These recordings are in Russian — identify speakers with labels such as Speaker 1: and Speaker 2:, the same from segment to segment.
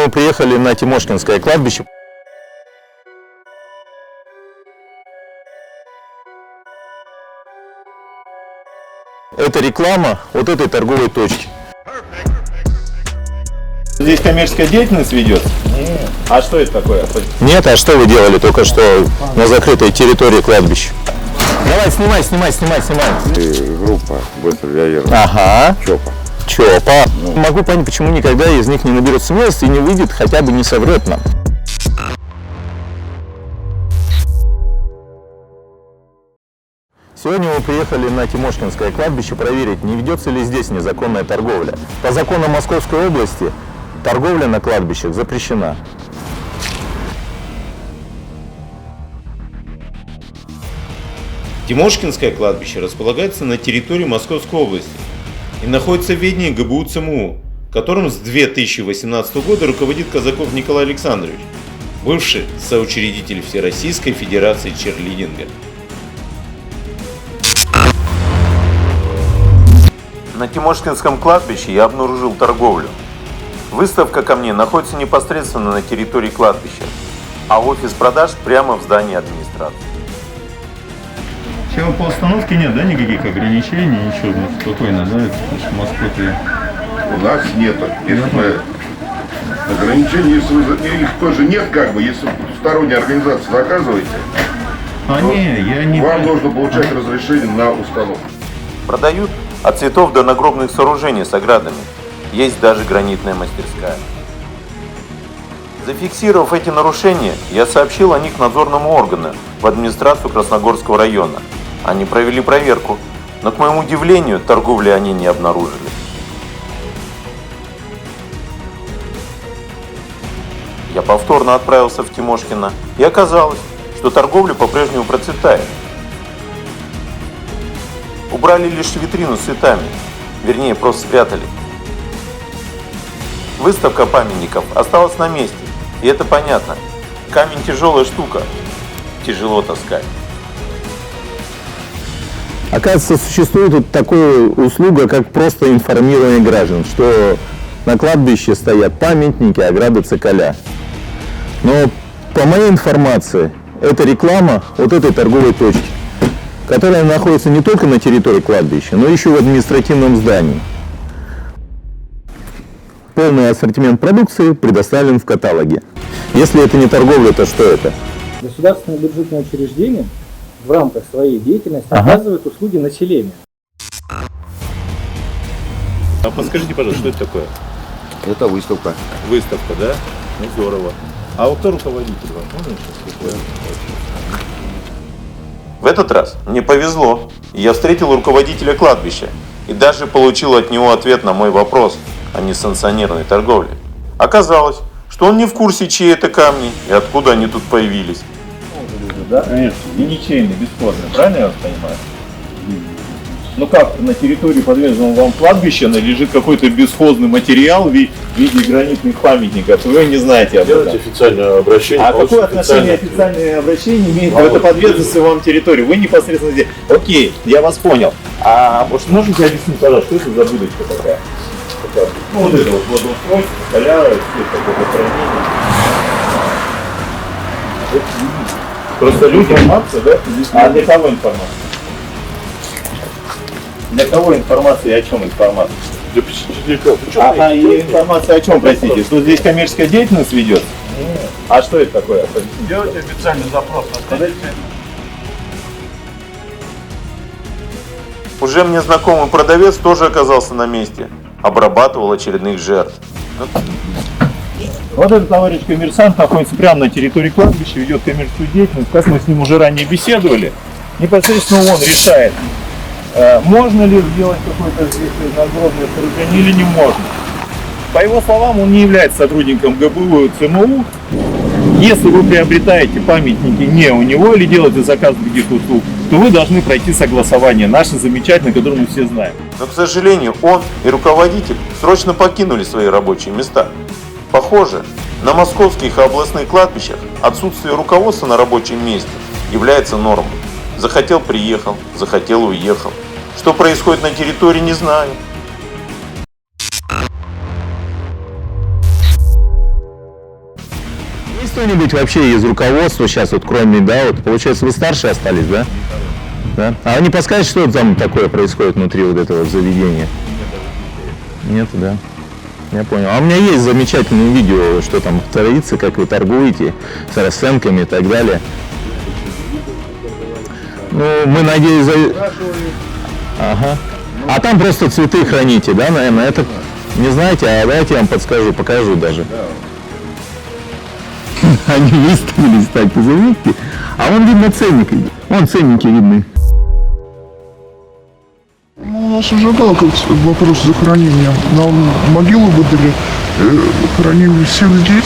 Speaker 1: мы приехали на Тимошкинское кладбище. Это реклама вот этой торговой точки.
Speaker 2: Здесь коммерческая деятельность ведется?
Speaker 3: Нет.
Speaker 2: А что это такое?
Speaker 1: Нет, а что вы делали только что на закрытой территории кладбища? Давай, снимай.
Speaker 3: Группа быстро реагирует.
Speaker 1: Ага.
Speaker 3: ЧОПа.
Speaker 1: Могу понять, почему никогда из них не наберет смелости и не выйдет, хотя бы не соврет нам. Сегодня мы приехали на Тимошкинское кладбище проверить, не ведется ли здесь незаконная торговля. По законам Московской области торговля на кладбищах запрещена.
Speaker 2: Тимошкинское кладбище располагается на территории Московской области и находится в ведении ГБУ ЦМУ, которым с 2018 года руководит Казаков Николай Александрович, бывший соучредитель Всероссийской Федерации черлидинга. На Тимошкинском кладбище я обнаружил торговлю. Выставка камней находится непосредственно на территории кладбища, а офис продаж прямо в здании администрации.
Speaker 4: Все, по остановке нет, да, никаких ограничений, ничего, спокойно, да, в Москве.
Speaker 3: У нас нету. Если мы ограничений, если их тоже нет, как бы, если сторонняя организация заказываете,
Speaker 4: Я не...
Speaker 3: вам нужно получать разрешение на установку.
Speaker 2: Продают от цветов до нагробных сооружений с оградами. Есть даже гранитная мастерская. Зафиксировав эти нарушения, я сообщил о них надзорному органу в администрацию Красногорского района. Они провели проверку, но, к моему удивлению, торговли они не обнаружили. Я повторно отправился в Тимошкино, и оказалось, что торговля по-прежнему процветает. Убрали лишь витрину с цветами, вернее, просто спрятали. Выставка памятников осталась на месте, и это понятно. Камень тяжелая штука, тяжело таскать.
Speaker 1: Оказывается, существует вот такая услуга, как просто информирование граждан, что на кладбище стоят памятники, ограды, цоколя. Но по моей информации, это реклама вот этой торговой точки, которая находится не только на территории кладбища, но еще в административном здании. Полный ассортимент продукции предоставлен в каталоге. Если это не торговля, то что это?
Speaker 5: Государственное бюджетное учреждение в рамках своей деятельности оказывает услуги населению.
Speaker 2: А подскажите, пожалуйста, что это такое?
Speaker 3: Это выставка.
Speaker 2: Выставка, да? Ну, здорово. А вот кто руководитель вам? Можно сейчас? В этот раз мне повезло. Я встретил руководителя кладбища и даже получил от него ответ на мой вопрос о несанкционированной торговле. Оказалось, что он не в курсе, чьи это камни и откуда они тут появились.
Speaker 4: Да, конечно, и ничейный, бесплатный, правильно я вас понимаю? Ну как, на территории подверженного вам кладбища лежит какой-то бесхозный материал в виде гранитных памятников, вы не знаете об этом.
Speaker 6: Делайте официальное обращение.
Speaker 4: А какое отношение официальное обращение имеет в это подверженную вам территорию? Вы непосредственно здесь. Окей, я вас понял. А может, можете объяснить, пожалуйста, что это за будочка такая? Ну вот это вот водоустройство, поля, какое-то хранение. Просто люди, информация, да? А для кого информация? Для кого информация и о чем информация?
Speaker 6: Для посетителей.
Speaker 4: Ага, и информация о чем, простите? Что здесь коммерческая деятельность ведется?
Speaker 6: Нет.
Speaker 4: А что это такое?
Speaker 6: Делайте официальный запрос на сайте.
Speaker 2: Уже мне знакомый продавец тоже оказался на месте. Обрабатывал очередных жертв.
Speaker 4: Вот этот товарищ коммерсант находится прямо на территории кладбища, ведет коммерческую деятельность. Как мы с ним уже ранее беседовали, непосредственно он решает, можно ли сделать какое-то здесь надгробное сооружение или не можно. По его словам, он не является сотрудником ГБУ ЦМУ. Если вы приобретаете памятники не у него или делаете заказ других услуг, то вы должны пройти согласование наше замечательное, которое мы все знаем.
Speaker 2: Но, к сожалению, он и руководитель срочно покинули свои рабочие места. Похоже, на московских и областных кладбищах отсутствие руководства на рабочем месте является нормой. Захотел – приехал, захотел – уехал. Что происходит на территории, не знаю.
Speaker 1: кто-нибудь вообще из руководства сейчас, вот кроме, да, вот получается вы старшие остались, да? Да? А вы не подскажете, что там такое происходит внутри вот этого заведения? Нет, да. Я понял. А у меня есть замечательное видео, что там творится, как вы торгуете с расценками и так далее. Ну, мы надеюсь, Ага. А там просто цветы храните, да, наверное? Это не знаете, а давайте я вам подскажу, покажу даже. Они выставились так, вы заметите? А вон видно ценник. Вон ценники видны.
Speaker 7: Ну, у нас уже был вопрос с захоронением. Нам могилу выдали, хоронили всех здесь,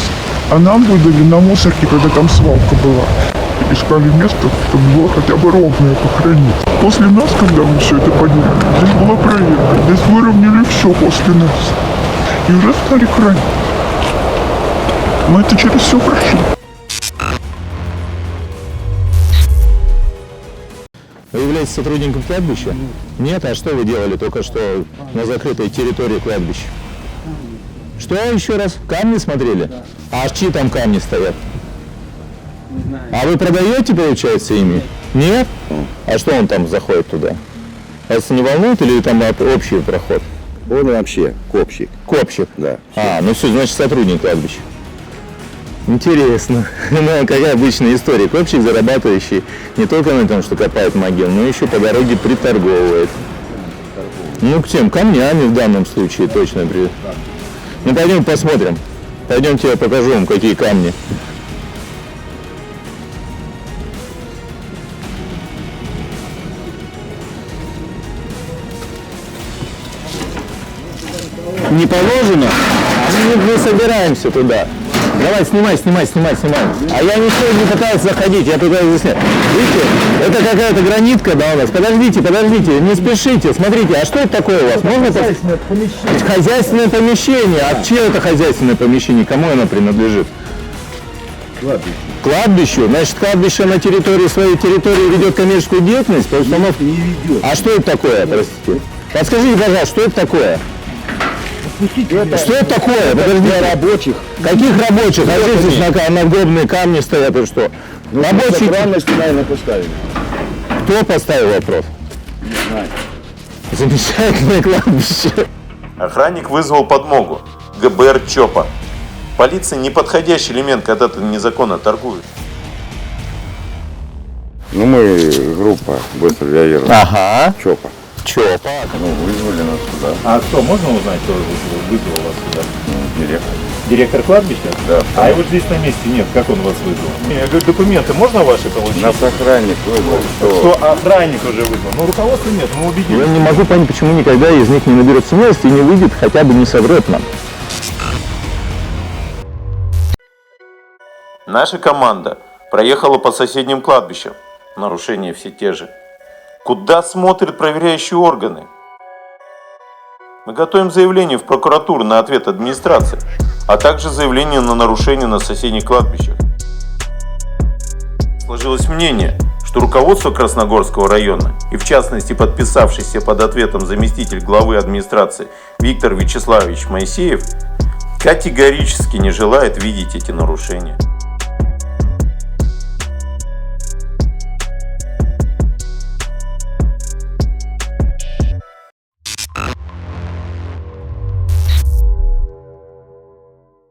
Speaker 7: а нам выдали на мусорке, когда там свалка была. Искали место, чтобы было хотя бы ровное похоронить. После нас, когда мы все это подняли, здесь была проверка. Здесь выровняли все после нас. И уже стали хоронить. Мы это через все прошли.
Speaker 1: Вы являетесь сотрудником кладбища? Нет, а что вы делали только что на закрытой территории кладбища? Что еще раз? Камни смотрели? А чьи там камни стоят? А вы продаете, получается, ими? Нет? А что он там заходит туда? Вас не волнует или там общий проход?
Speaker 8: Он вообще копщик.
Speaker 1: Копщик?
Speaker 8: Да.
Speaker 1: А, ну все, значит сотрудник кладбища. Интересно. Ну, какая обычная история. Копщик, зарабатывающий не только на том, что копает могилу, но еще по дороге приторговывает. Ну, к тем камнями в данном случае точно. Ну, пойдем посмотрим. Пойдемте, я покажу вам, какие камни. Не положено, а мы собираемся туда. Давай, снимай. А я ничего не пытаюсь заходить, я туда заснять. Видите, это какая-то гранитка, да, у нас. Подождите, не спешите. Смотрите, а что это такое у вас? Можно хозяйственное помещение. Хозяйственное помещение. А чье это хозяйственное помещение? Кому оно принадлежит?
Speaker 8: Кладбище.
Speaker 1: Кладбищу? Значит, кладбище на территории своей территории ведет коммерческую деятельность по установке?
Speaker 8: Не ведет.
Speaker 1: А что это такое, простите? Подскажите, пожалуйста, что это такое? Что это такое? Подождите.
Speaker 8: Рабочих.
Speaker 1: Каких рабочих? А здесь надгробные камни стоят и что? Рабочие.
Speaker 8: Сохранности, наверное, поставили.
Speaker 1: Кто поставил вопрос?
Speaker 8: Не знаю.
Speaker 1: Замечательное кладбище.
Speaker 2: Охранник вызвал подмогу. ГБР ЧОПа. Полиция неподходящий элемент, когда ты незаконно торгуешь.
Speaker 3: Ну, мы группа быстро реагировала.
Speaker 1: Ага.
Speaker 3: ЧОПа.
Speaker 1: ЧОПа.
Speaker 3: Ну, вызвали нас сюда.
Speaker 4: А кто, можно узнать, кто вызвал вас сюда?
Speaker 3: Директор.
Speaker 4: Директор кладбища?
Speaker 3: Да.
Speaker 4: А его здесь на месте нет, как он вас вызвал? Я говорю, документы можно ваши получить?
Speaker 3: Нас охранник вызвал,
Speaker 4: Что охранник уже вызвал? Но руководства нет, мы убедились.
Speaker 1: Я не могу понять, почему никогда из них не наберет смелости и не выйдет, хотя бы не соврет нам.
Speaker 2: Наша команда проехала по соседним кладбищам. Нарушения все те же. Куда смотрят проверяющие органы? Мы готовим заявление в прокуратуру на ответ администрации, а также заявление на нарушение на соседних кладбищах. Сложилось мнение, что руководство Красногорского района, и в частности подписавшийся под ответом заместитель главы администрации Виктор Вячеславович Моисеев, категорически не желает видеть эти нарушения.